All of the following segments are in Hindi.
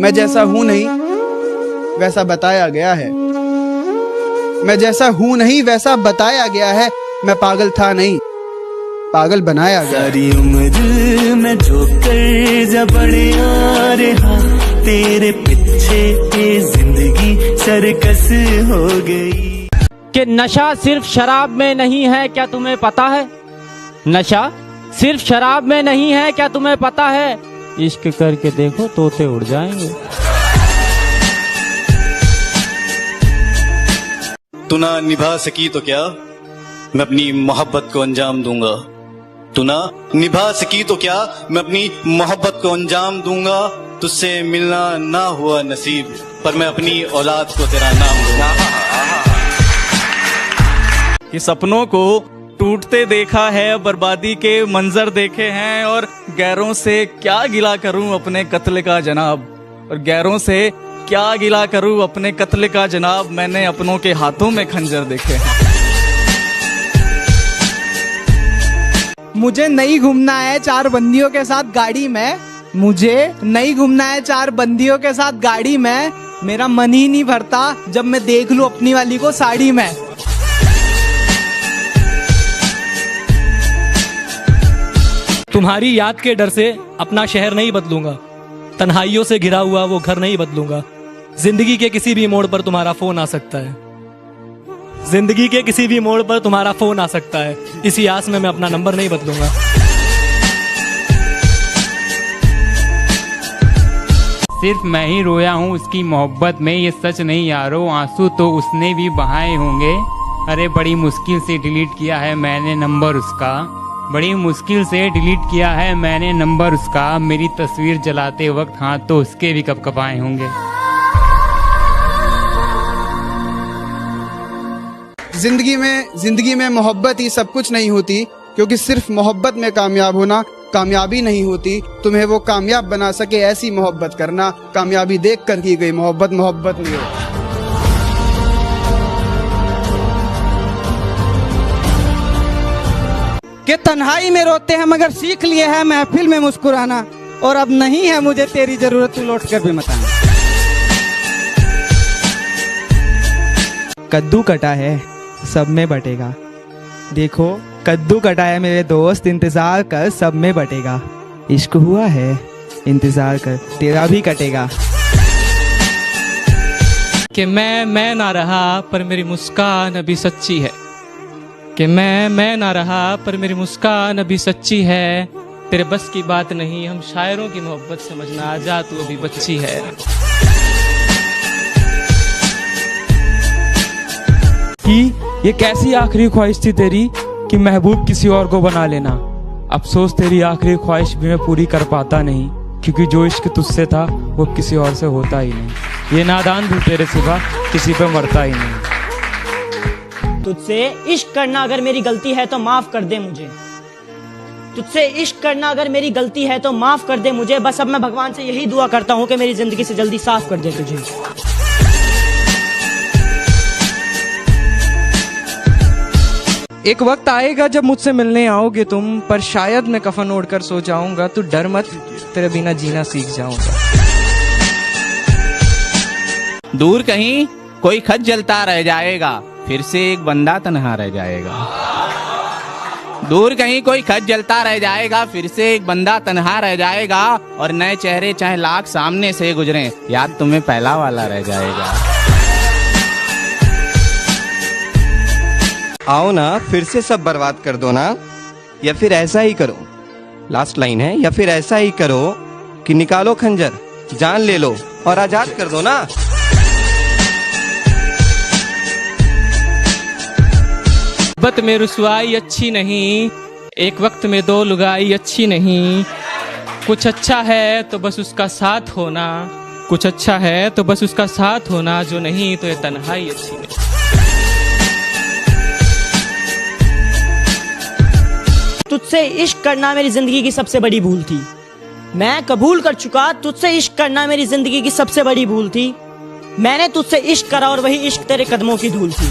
मैं जैसा हूं नहीं वैसा बताया गया है। मैं जैसा हूं नहीं वैसा बताया गया है। मैं पागल था नहीं, पागल बनाया गया। सारी उम्र मैं जो कर जा बड़े आ रहा, तेरे पीछे ये जिंदगी सर्कस हो गई। कि नशा सिर्फ शराब में नहीं है, क्या तुम्हें पता है? नशा सिर्फ शराब में नहीं है, क्या तुम्हें पता है? इश्क करके देखो तोते उड़ जाएंगे। तू ना निभा सकी तो क्या, मैं अपनी मोहब्बत को अंजाम दूंगा। तू ना निभा सकी तो क्या, मैं अपनी मोहब्बत को अंजाम दूंगा। तुझसे मिलना ना हुआ नसीब, पर मैं अपनी औलाद को तेरा नाम दूंगा। कि सपनों को टूटते देखा है, बर्बादी के मंजर देखे हैं, और गैरों से क्या गिला करूं अपने कत्ल का जनाब, और गैरों से क्या गिला करूं अपने कत्ल का जनाब। मैंने अपनों के हाथों में खंजर देखे हैं। मुझे नहीं घूमना है चार बंदियों के साथ गाड़ी में, मुझे नहीं घूमना है चार बंदियों के साथ गाड़ी में। मेरा मन ही नहीं भरता जब मैं देख लूं अपनी वाली को साड़ी में। तुम्हारी याद के डर से अपना शहर नहीं बदलूंगा, तन्हाइयों से घिरा हुआ वो घर नहीं बदलूंगा। जिंदगी के किसी भी मोड़ पर तुम्हारा फोन आ सकता है, जिंदगी के किसी भी मोड़ पर तुम्हारा फोन आ सकता है। इसी आस में मैं अपना नंबर नहीं बदलूंगा। सिर्फ मैं ही रोया हूँ उसकी मोहब्बत में, ये सच नहीं यारो, आंसू तो उसने भी बहाए होंगे। अरे बड़ी मुश्किल से डिलीट किया है मैंने नंबर उसका, बड़ी मुश्किल से डिलीट किया है मैंने नंबर उसका। मेरी तस्वीर जलाते वक्त हाथ तो उसके भी कपकपाए होंगे। जिंदगी में मोहब्बत ही सब कुछ नहीं होती, क्योंकि सिर्फ मोहब्बत में कामयाब होना कामयाबी नहीं होती। तुम्हें वो कामयाब बना सके ऐसी मोहब्बत करना। कामयाबी देख कर की गई मोहब्बत मोहब्बत नहीं होती। कि तन्हाई में रोते हैं मगर सीख लिए है महफिल में मुस्कुराना, और अब नहीं है मुझे तेरी जरूरत, तू लौट कर भी मत आना। कद्दू कटा है सब में बटेगा, देखो कद्दू कटा है मेरे दोस्त, इंतजार कर सब में बटेगा। इश्क हुआ है इंतजार कर तेरा भी कटेगा। कि मैं ना रहा पर मेरी मुस्कान अभी सच्ची है, कि मैं ना रहा पर मेरी मुस्कान अभी सच्ची है। तेरे बस की बात नहीं, हम शायरों की मोहब्बत समझना, आजा तू अभी बच्ची है। कि ये कैसी आखिरी ख्वाहिश थी तेरी कि महबूब किसी और को बना लेना। अफसोस तेरी आखिरी ख्वाहिश भी मैं पूरी कर पाता नहीं, क्योंकि जो इश्क तुझसे था वो किसी और से होता ही नहीं। ये नादान भी तेरे सिवा किसी पे मरता ही नहीं। तुझसे इश्क करना अगर मेरी गलती है तो माफ कर दे मुझे, तुझसे इश्क करना अगर मेरी गलती है तो माफ कर दे मुझे। बस अब मैं भगवान से यही दुआ करता हूँ कि मेरी जिंदगी से जल्दी साफ कर दे तुझे। एक वक्त आएगा जब मुझसे मिलने आओगे तुम, पर शायद मैं कफन ओढ़कर सो जाऊंगा। तू डर मत, तेरे बिना जीना सीख जाऊंगा। दूर कहीं कोई खत जलता रह जाएगा, फिर से एक बंदा तन्हा रह जाएगा। दूर कहीं कोई खत जलता रह जाएगा, फिर से एक बंदा तन्हा रह जाएगा। और नए चेहरे चाहे लाख सामने से गुजरे, याद तुम्हें पहला वाला रह जाएगा। आओ ना फिर से सब बर्बाद कर दो ना, या फिर ऐसा ही करो, लास्ट लाइन है, या फिर ऐसा ही करो कि निकालो खंजर, जान ले लो और आजाद कर दो ना। मोहब्बत में रुसवाई अच्छी नहीं, एक वक्त में दो लुगाई अच्छी नहीं। कुछ अच्छा है तो बस उसका साथ होना, कुछ अच्छा है तो बस उसका साथ होना, जो नहीं तो ये तन्हाई अच्छी नहीं। तुझसे इश्क करना मेरी जिंदगी की सबसे बड़ी भूल थी, मैं कबूल कर चुका। तुझसे इश्क करना मेरी जिंदगी की सबसे बड़ी भूल थी। मैंने तुझसे इश्क करा और वही इश्क तेरे कदमों की धूल थी।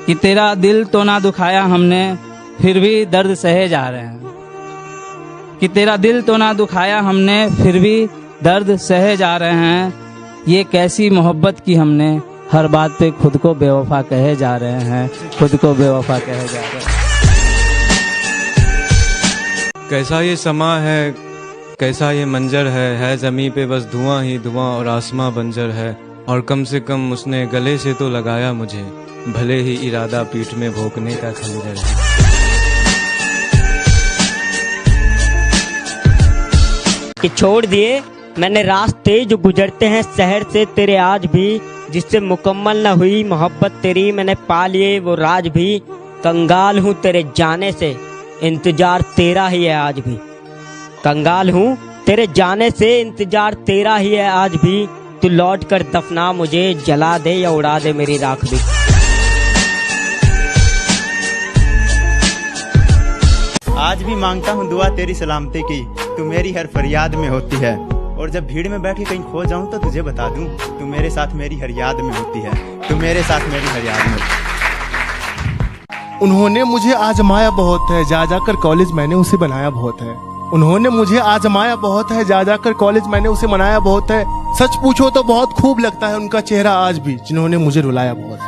कि तेरा दिल तो ना दुखाया हमने, फिर भी दर्द सहे जा रहे हैं। कि तेरा दिल तो ना दुखाया हमने, फिर भी दर्द सहे जा रहे हैं। ये कैसी मोहब्बत की हमने, हर बात पे खुद को बेवफा कहे जा रहे हैं, खुद को बेवफा कहे जा रहे हैं। कैसा ये समा है, कैसा ये मंजर है ज़मीं पे बस धुआं ही धुआं और आसमां बंजर है। और कम से कम उसने गले से तो लगाया मुझे, भले ही इरादा पीठ में भोंकने का खंजर है। कि छोड़ दिए मैंने रास्ते जो गुजरते हैं शहर से तेरे आज भी, जिससे मुकम्मल न हुई मोहब्बत तेरी मैंने पा लिए वो राज भी। कंगाल हूँ तेरे जाने से, इंतजार तेरा ही है आज भी। कंगाल हूँ तेरे जाने से, इंतजार तेरा ही है आज भी। तू लौट कर दफना मुझे, जला दे या उड़ा दे मेरी राख भी। आज भी मांगता हूँ दुआ तेरी सलामती की, तू मेरी हर फरियाद में होती है। और जब भीड़ में बैठ के कहीं खो जाऊं तो तुझे बता दूं, तू मेरे साथ मेरी हर याद में होती है, तू मेरे साथ मेरी हर याद में। उन्होंने मुझे आजमाया बहुत है, जा जाकर कॉलेज मैंने उसे बनाया बहुत है। उन्होंने मुझे आजमाया बहुत है, जा जाकर कॉलेज मैंने उसे मनाया बहुत है। सच पूछो तो बहुत खूब लगता है उनका चेहरा आज भी, जिन्होंने मुझे रुलाया बहुत।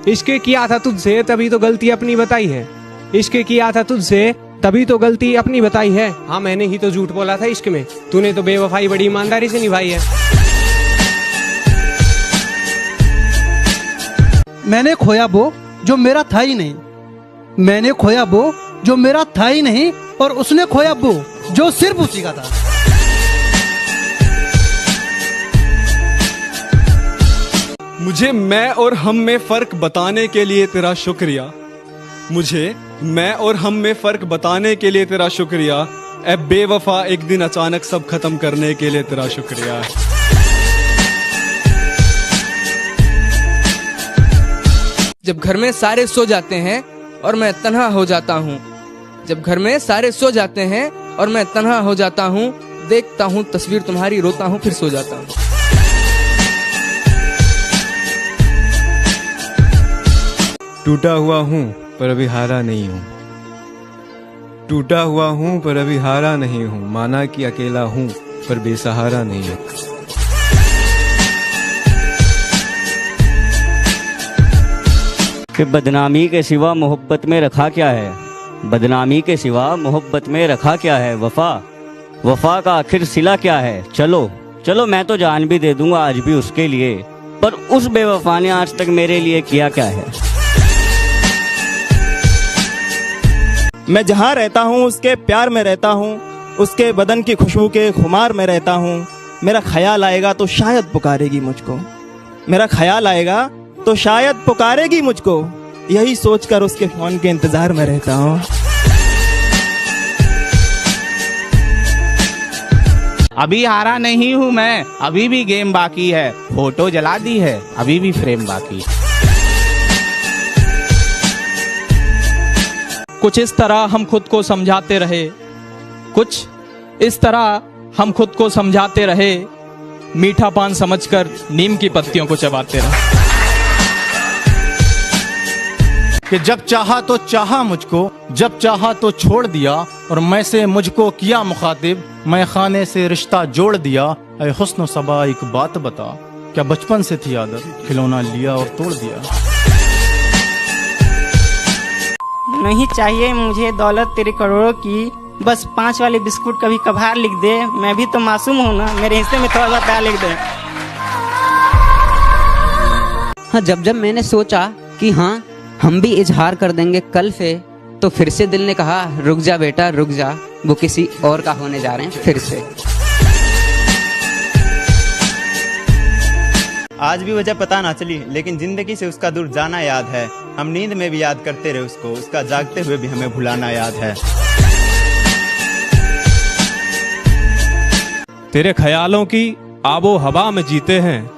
इश्क किया था तुझसे तभी तो गलती अपनी बताई है, इश्क किया था तुझसे तभी तो गलती अपनी बताई है। हाँ मैंने ही तो झूठ बोला था इश्क में, तूने तो बेवफाई बड़ी ईमानदारी से निभाई है। मैंने खोया वो जो मेरा था ही नहीं, मैंने खोया वो जो मेरा था ही नहीं, और उसने खोया वो जो सिर्फ उसी का था। मुझे मैं और हम में फर्क बताने के लिए तेरा शुक्रिया, मुझे मैं और हम में फर्क बताने के लिए तेरा शुक्रिया। ए बेवफा एक दिन अचानक सब खत्म करने के लिए तेरा शुक्रिया। जब घर में सारे सो जाते हैं और मैं तन्हा हो जाता हूँ, जब घर में सारे सो जाते हैं और मैं तन्हा हो जाता हूँ, देखता हूँ तस्वीर तुम्हारी, रोता हूँ फिर सो जाता हूँ। टूटा हुआ हूँ पर अभी हारा नहीं हूँ, टूटा हुआ हूँ पर अभी हारा नहीं हूँ, माना कि अकेला हूँ पर बेसहारा नहीं हूँ। कि बदनामी के सिवा मोहब्बत में रखा क्या है, बदनामी के सिवा मोहब्बत में रखा क्या है। वफा वफा का आखिर सिला क्या है। चलो चलो मैं तो जान भी दे दूंगा आज भी उसके लिए, पर उस बेवफा ने आज तक मेरे लिए किया क्या है। मैं जहाँ रहता हूँ उसके प्यार में रहता हूँ, उसके बदन की खुशबू के खुमार में रहता हूँ। मेरा ख्याल आएगा तो शायद पुकारेगी मुझको, मेरा ख्याल आएगा तो शायद पुकारेगी मुझको, यही सोचकर उसके फोन के इंतजार में रहता हूँ। अभी हारा नहीं हूँ मैं, अभी भी गेम बाकी है। फोटो जला दी है, अभी भी फ्रेम बाकी। कुछ इस तरह हम खुद को समझाते रहे, कुछ इस तरह हम खुद को समझाते रहे, मीठा पान समझकर नीम की पत्तियों को चबाते रहे। कि जब चाहा तो चाहा मुझको, जब चाहा तो छोड़ दिया, और मैं से मुझको किया मुखातिब, मैं खाने से रिश्ता जोड़ दिया। ऐ हुस्न सबा एक बात बता, क्या बचपन से थी आदत, खिलौना लिया और तोड़ दिया। नहीं चाहिए मुझे दौलत तेरे करोड़ों की, बस 5 वाले बिस्कुट कभी कभार लिख दे। मैं भी तो मासूम हूँ ना, मेरे हिस्से में थोड़ा सा प्यार लिख दे। हाँ जब जब मैंने सोचा कि हाँ हम भी इजहार कर देंगे कल से, तो फिर से दिल ने कहा रुक जा बेटा रुक जा, वो किसी और का होने जा रहे हैं फिर से। आज भी वजह पता ना चली, लेकिन जिंदगी से उसका दूर जाना याद है। हम नींद में भी याद करते रहे उसको, उसका जागते हुए भी हमें भुलाना याद है। तेरे ख्यालों की आबो हवा में जीते हैं,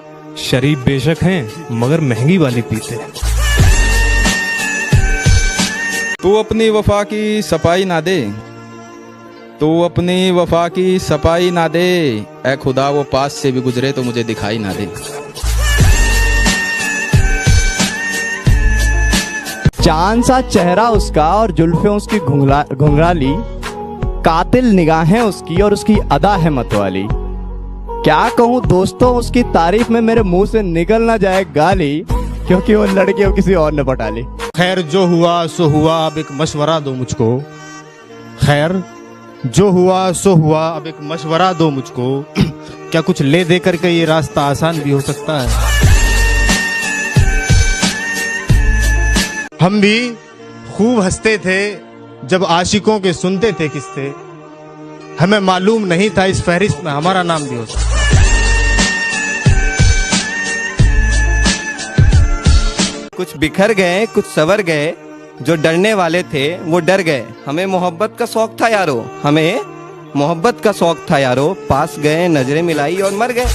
शरीफ बेशक हैं मगर महंगी वाली पीते हैं। तू अपनी वफा की सफाई ना दे, तू अपनी वफा की सफाई ना दे, ऐ खुदा वो पास से भी गुजरे तो मुझे दिखाई ना दे। चांद सा चेहरा उसका और जुल्फे उसकी घुंघराली, कातिल निगाहें उसकी और उसकी अदा है मतवाली। क्या कहूँ दोस्तों, उसकी तारीफ में मेरे मुंह से निकल ना जाए गाली, क्योंकि वो लड़की अब किसी और ने पटा ली। खैर जो हुआ सो हुआ, अब एक मशवरा दो मुझको। खैर जो हुआ सो हुआ, अब एक मशवरा दो मुझको। क्या कुछ ले दे करके ये रास्ता आसान भी हो सकता है? हम भी खूब हंसते थे जब आशिकों के सुनते थे किस्से। हमें मालूम नहीं था इस फहरिस्त में हमारा नाम भी हो सकता। कुछ बिखर गए, कुछ सवर गए, जो डरने वाले थे वो डर गए। हमें मोहब्बत का शौक था यारो, हमें मोहब्बत का शौक था यारो, पास गए, नजरें मिलाई और मर गए।